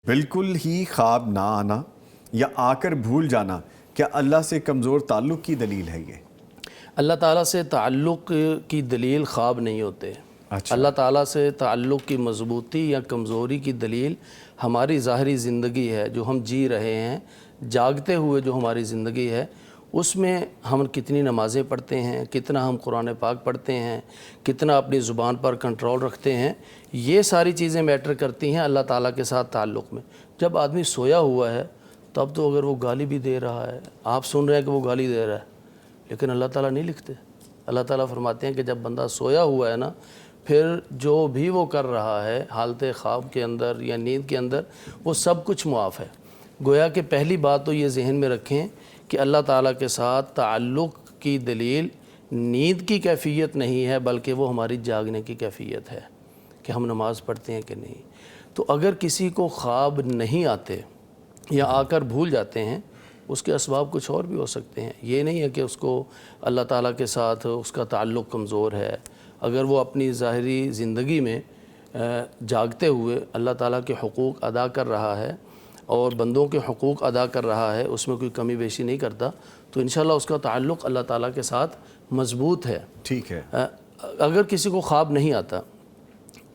बिल्कुल ही ख्वाब ना आना या आकर भूल जाना क्या अल्लाह से कमज़ोर ताल्लुक़ की दलील है ये? अल्लाह ताला से ताल्लुक़ की दलील ख्वाब नहीं होते। अच्छा। अल्लाह ताला से ताल्लुक़ की मजबूती या कमज़ोरी की दलील हमारी ज़ाहरी ज़िंदगी है, जो हम जी रहे हैं, जागते हुए जो हमारी ज़िंदगी है, उसमें हम कितनी नमाज़ें पढ़ते हैं, कितना हम कुरान पाक पढ़ते हैं, कितना अपनी ज़ुबान पर कंट्रोल रखते हैं, ये सारी चीज़ें मैटर करती हैं अल्लाह ताला के साथ ताल्लुक़ में। जब आदमी सोया हुआ है तब तो अगर वो गाली भी दे रहा है, आप सुन रहे हैं कि वो गाली दे रहा है, लेकिन अल्लाह ताला नहीं लिखते। अल्लाह ताला फरमाते हैं कि जब बंदा सोया हुआ है ना, फिर जो भी वो कर रहा है हालत ख्वाब के अंदर या नींद के अंदर, वो सब कुछ मुआफ़ है। गोया कि पहली बात तो ये जहन में रखें कि अल्लाह ताला के साथ ताल्लुक़ की दलील नींद की कैफ़ियत नहीं है, बल्कि वो हमारी जागने की कैफ़ियत है कि हम नमाज़ पढ़ते हैं कि नहीं। तो अगर किसी को ख्वाब नहीं आते या आकर भूल जाते हैं, उसके असबाब कुछ और भी हो सकते हैं। ये नहीं है कि उसको अल्लाह ताला के साथ उसका ताल्लुक़ कमज़ोर है। अगर वो अपनी ज़ाहरी ज़िंदगी में जागते हुए अल्लाह ताला के हुकूक़ अदा कर रहा है और बंदों के हुकूक़ अदा कर रहा है, उसमें कोई कमी बेशी नहीं करता, तो इंशाअल्लाह उसका ताल्लुक़ अल्लाह ताला के साथ मज़बूत है। ठीक है। अगर किसी को ख्वाब नहीं आता,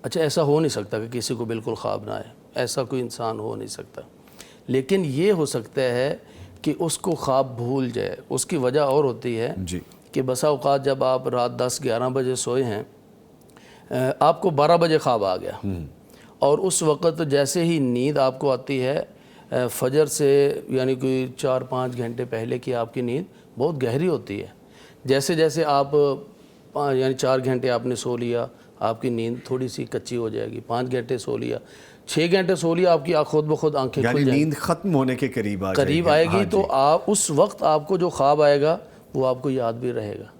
अच्छा ऐसा हो नहीं सकता कि किसी को बिल्कुल ख्वाब ना आए, ऐसा कोई इंसान हो नहीं सकता, लेकिन ये हो सकता है कि उसको ख्वाब भूल जाए। उसकी वजह और होती है जी। कि बसा औक़ात जब आप रात 10-11 बजे सोए हैं, आपको 12 बजे ख्वाब आ गया और उस वक़्त जैसे ही नींद आपको आती है, फजर से यानी कोई 4-5 घंटे पहले की आपकी नींद बहुत गहरी होती है। जैसे जैसे आप यानी 4 घंटे आपने सो लिया, आपकी नींद थोड़ी सी कच्ची हो जाएगी। 5 घंटे सो लिया, 6 घंटे सो लिया, आपकी खुद ब खुद आंखें खुल जाएंगी, नींद ख़त्म होने के करीब आएगी। हाँ, तो आप उस वक्त आपको जो ख्वाब आएगा वो आपको याद भी रहेगा।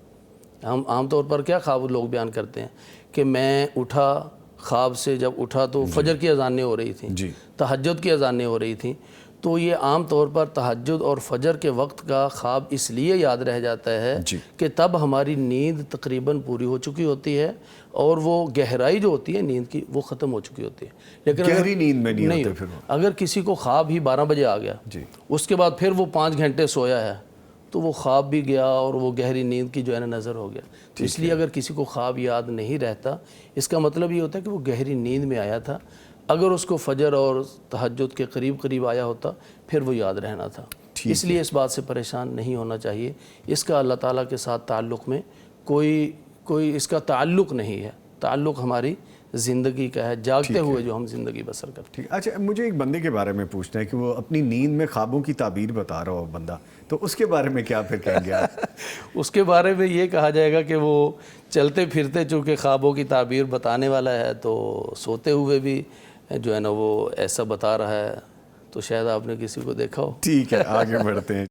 हम आम तौर पर क्या ख्वाब लोग बयान करते हैं कि मैं उठा, ख्वाब से जब उठा तो फजर की अज़ानें हो रही थी, तहज्जुद की अज़ानें हो रही थी। तो ये आम तौर पर तहज्जुद और फजर के वक्त का ख्वाब इसलिए याद रह जाता है कि तब हमारी नींद तकरीबन पूरी हो चुकी होती है और वो गहराई जो होती है नींद की वो ख़त्म हो चुकी होती है। लेकिन गहरी नींद में नहीं होते फिर। अगर किसी को ख्वाब ही 12 बजे आ गया, उसके बाद फिर वो 5 घंटे सोया है, तो वो ख्वाब भी गया और वो गहरी नींद की जो है ना नज़र हो गया। तो इसलिए अगर किसी को ख्वाब याद नहीं रहता, इसका मतलब ये होता है कि वो गहरी नींद में आया था। अगर उसको फजर और तहज्जुद के करीब करीब आया होता, फिर वो याद रहना था। इसलिए इस बात से परेशान नहीं होना चाहिए। इसका अल्लाह ताला के साथ ताल्लुक़ में कोई इसका ताल्लुक़ नहीं है। ताल्लुक़ हमारी ज़िंदगी का है, जागते हुए जो हम ज़िंदगी बसर करते हैं। अच्छा, मुझे एक बंदे के बारे में पूछना है कि वो अपनी नींद में ख्वाबों की ताबीर बता रहा हो बंदा, तो उसके बारे में क्या फिर कहेंगे आप? उसके बारे में ये कहा जाएगा कि वो चलते फिरते चूँकि ख्वाबों की ताबीर बताने वाला है, तो सोते हुए भी जो है ना वो ऐसा बता रहा है, तो शायद आपने किसी को देखा हो। ठीक है, आगे बढ़ते हैं।